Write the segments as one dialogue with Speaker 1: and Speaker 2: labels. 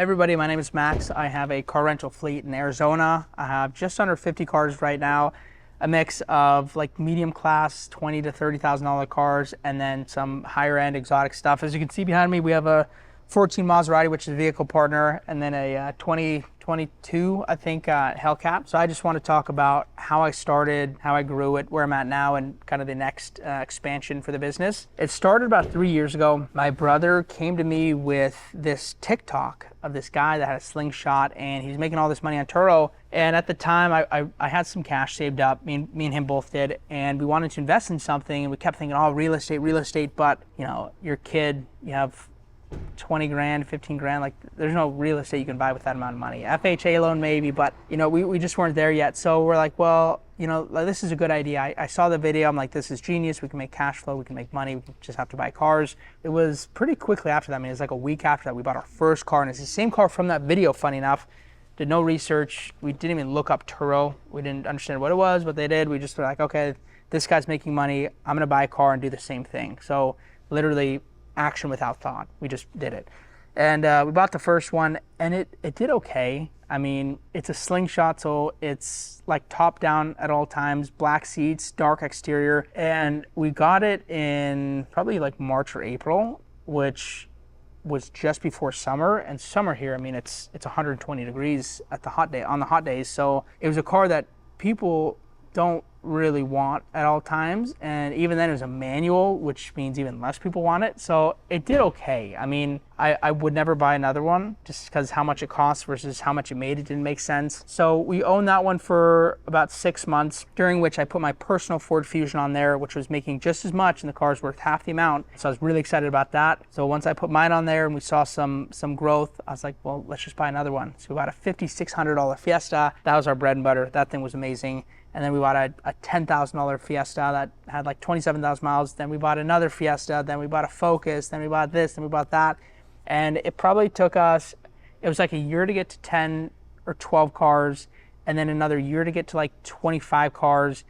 Speaker 1: Everybody, my name is Max. I have a car rental fleet in Arizona. I have just under 50 cars right now, a mix of like medium class, $20,000 to $30,000 cars, and then some higher end exotic stuff. As you can see behind me, we have a 14 Maserati, which is a vehicle partner, and then a 2022, I think, Hellcat. So I just want to talk about how I started, how I grew it, where I'm at now, and kind of the next expansion for the business. It started about 3 years ago. My brother came to me with this TikTok of this guy that had a slingshot, and he's making all this money on Turo. And at the time, I had some cash saved up. Me and him both did, and we wanted to invest in something, and we kept thinking, oh, real estate. But you know, your kid, you have 20 grand, 15 grand, like there's no real estate you can buy with that amount of money. FHA loan maybe, but you know, we just weren't there yet. So we're like, well, you know, this is a good idea. I saw the video, I'm like, this is genius. We can make cash flow, we can make money, we just have to buy cars. It was pretty quickly after that. I mean, it was like a week after that we bought our first car, and it's the same car from that video, funny enough. Did no research. We didn't even look up Turo. We didn't understand what it was, what they did. We just were like, okay, this guy's making money. I'm gonna buy a car and do the same thing. So literally action without thought. We just did it. And we bought the first one, and it did okay. I mean, it's a slingshot, so it's like top down at all times, black seats, dark exterior. And we got it in probably like March or April, which was just before summer. And summer here, I mean, it's 120 degrees at the on the hot days. So it was a car that people don't really want at all times, and even then it was a manual, which means even less people want it. So it did okay. I mean, I would never buy another one just because how much it costs versus how much it made. It didn't make sense. So we owned that one for about 6 months, during which I put my personal Ford Fusion on there, which was making just as much, and the car's worth half the amount. So I was really excited about that. So once I put mine on there and we saw some growth, I was like, well, let's just buy another one. So we bought a $5,600 Fiesta. That was our bread and butter. That thing was amazing. And then we bought a $10,000 Fiesta that had like 27,000 miles. Then we bought another Fiesta. Then we bought a Focus. Then we bought this. Then we bought that. And it probably took us, it was like a year to get to 10 or 12 cars, and then another year to get to like 25 cars.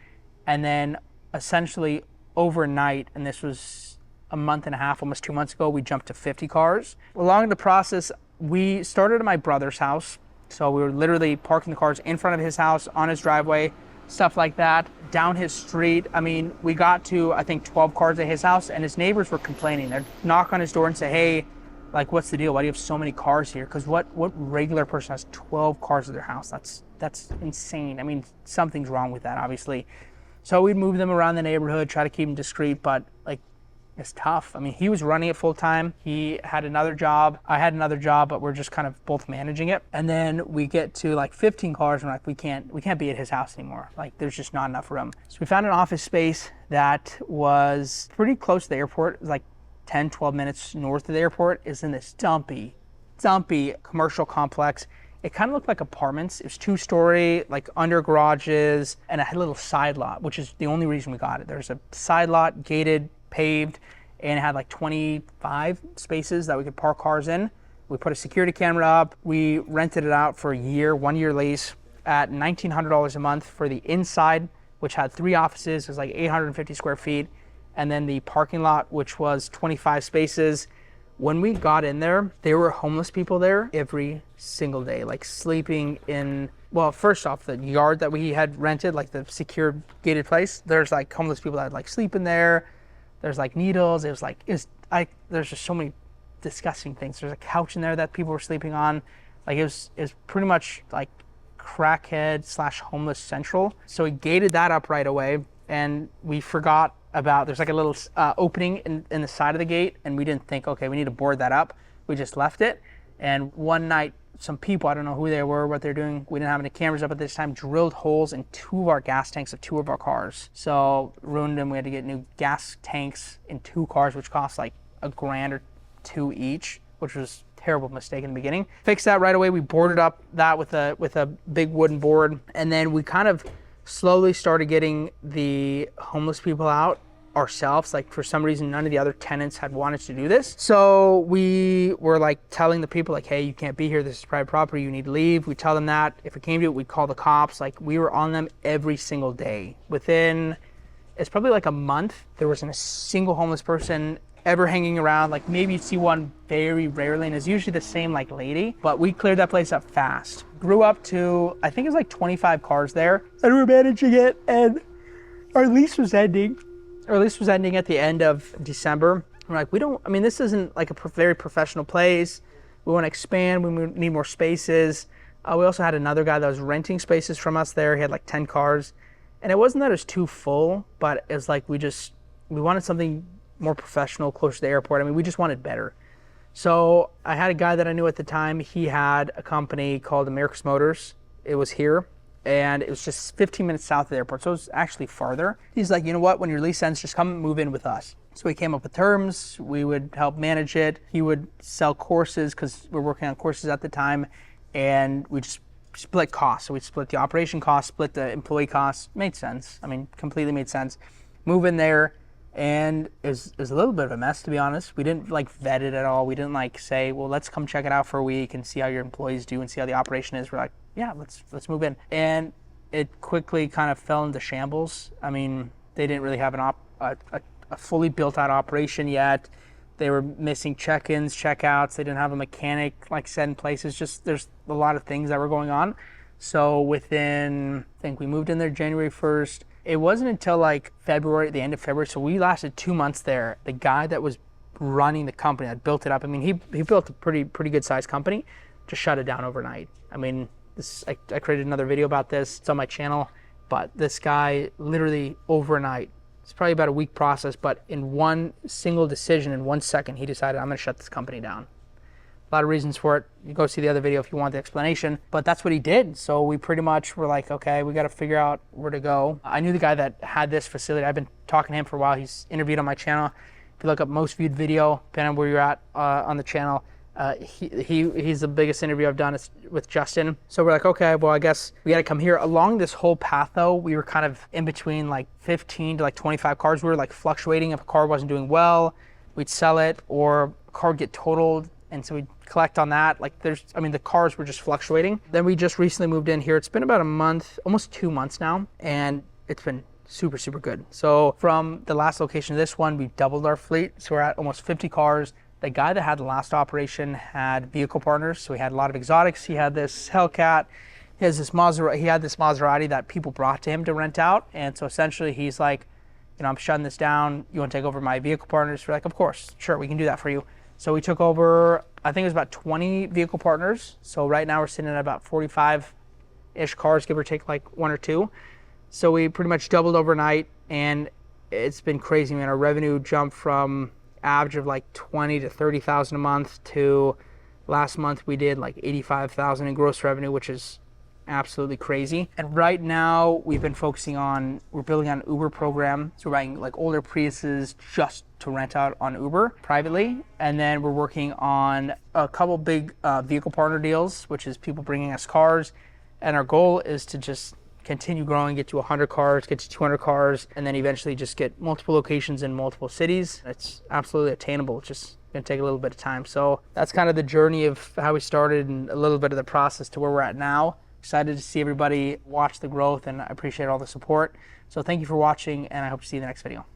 Speaker 1: And then essentially overnight, and this was a month and a half, almost 2 months ago, we jumped to 50 cars. Along the process, we started at my brother's house. So we were literally parking the cars in front of his house, on his driveway, stuff like that, down his street. I mean, we got to, I think, 12 cars at his house, and his neighbors were complaining. They'd knock on his door and say, hey, like, what's the deal? Why do you have so many cars here? Because what regular person has 12 cars at their house? That's insane. I mean, something's wrong with that, obviously. So we'd move them around the neighborhood, try to keep them discreet, but like, it's tough. I mean, he was running it full time. He had another job. I had another job, but we're just kind of both managing it. And then we get to like 15 cars, and we're like, we can't be at his house anymore. Like, there's just not enough room. So we found an office space that was pretty close to the airport. It was like 10, 12 minutes north of the airport. It's in this dumpy commercial complex. It kind of looked like apartments. It was 2-story, like under garages, and it had a little side lot, which is the only reason we got it. There's a side lot, gated, paved, and it had like 25 spaces that we could park cars in. We put a security camera up. We rented it out for a year, 1 year lease at $1,900 a month for the inside, which had 3 offices. It was like 850 square feet. And then the parking lot, which was 25 spaces. When we got in there were homeless people there every single day, like sleeping in, well, first off, the yard that we had rented, like the secure gated place, there's like homeless people that like sleep in there. There's like needles. There's just so many disgusting things. There's a couch in there that people were sleeping on. Like it was pretty much like crackhead / homeless central. So we gated that up right away, and we forgot about, there's like a little opening in the side of the gate, and we didn't think, okay, we need to board that up. We just left it. And one night, some people, I don't know who they were, what they're doing, we didn't have any cameras up at this time, drilled holes in 2 of our gas tanks of 2 of our cars. So ruined them. We had to get new gas tanks in 2 cars, which cost like $1,000 or $2,000 each, which was a terrible mistake in the beginning. Fixed that right away. We boarded up that with a big wooden board, and then we kind of slowly started getting the homeless people out ourselves. Like, for some reason, none of the other tenants had wanted to do this. So we were like telling the people, like, hey, you can't be here. This is private property. You need to leave. We tell them that. If it came to it, we'd call the cops. Like, we were on them every single day. Within, it's probably like a month, there wasn't a single homeless person ever hanging around. Like maybe you see one very rarely, and it's usually the same like lady, but we cleared that place up fast. Grew up to, I think it was like 25 cars there, and we were managing it, and our lease was ending. Our lease was ending at the end of December. We're like, this isn't like a very professional place. We want to expand, we need more spaces. We also had another guy that was renting spaces from us there. He had like 10 cars. And it wasn't that it was too full, but it was like we wanted something more professional, closer to the airport. I mean, we just wanted better. So I had a guy that I knew at the time. He had a company called Embark Motors. It was here, and it was just 15 minutes south of the airport, so it was actually farther. He's like, you know what, when your lease ends, just come move in with us. So we came up with terms. We would help manage it. He would sell courses because we were working on courses at the time, and we just split costs. So we split the operation costs, split the employee costs. Made sense. I mean, completely made sense. Move in there, and it was a little bit of a mess, to be honest. We didn't like vet it at all. We didn't like say, well, let's come check it out for a week and see how your employees do and see how the operation is. We're like, yeah, let's move in. And it quickly kind of fell into shambles. I mean, they didn't really have a fully built out operation yet. They were missing check-ins, check-outs. They didn't have a mechanic like set in place. It's just, there's a lot of things that were going on. So within, I think we moved in there January 1st. It wasn't until like February, the end of February. So we lasted 2 months there. The guy that was running the company, that built it up, I mean, he built a pretty good sized company, just shut it down overnight. I mean, I created another video about this. It's on my channel, but this guy literally overnight, it's probably about a week process, but in one single decision, in 1 second, he decided, I'm gonna shut this company down. A lot of reasons for it. You go see the other video if you want the explanation, but that's what he did. So we pretty much were like, okay, we gotta figure out where to go. I knew the guy that had this facility. I've been talking to him for a while. He's interviewed on my channel. If you look up most viewed video, depending on where you're at on the channel, he's the biggest interview I've done with Justin. So we're like, okay, well, I guess we got to come here. Along this whole path, though, we were kind of in between like 15 to like 25 cars. We were like fluctuating. If a car wasn't doing well, we'd sell it, or a car would get totaled, and so we'd collect on that. Like the cars were just fluctuating. Then we just recently moved in here. It's been about a month, almost 2 months now, and it's been super, super good. So from the last location to this one, we've doubled our fleet. So we're at almost 50 cars. The guy that had the last operation had vehicle partners, so he had a lot of exotics. He had this Hellcat, he had this Maserati that people brought to him to rent out, and so essentially he's like, you know, I'm shutting this down. You want to take over my vehicle partners? We're like, of course, sure, we can do that for you. So we took over, I think it was about 20 vehicle partners. So right now we're sitting at about 45-ish cars, give or take like 1 or 2. So we pretty much doubled overnight, and it's been crazy, man. Our revenue jumped from average of like 20 to 30,000 a month to last month we did like 85,000 in gross revenue, which is absolutely crazy. And right now we've been focusing on, we're building an Uber program. So we're buying like older Priuses just to rent out on Uber privately. And then we're working on a couple big vehicle partner deals, which is people bringing us cars. And our goal is to just continue growing, get to 100 cars, get to 200 cars, and then eventually just get multiple locations in multiple cities. It's absolutely attainable. It's just gonna take a little bit of time. So that's kind of the journey of how we started and a little bit of the process to where we're at now. Excited to see everybody watch the growth, and I appreciate all the support. So thank you for watching, and I hope to see you in the next video.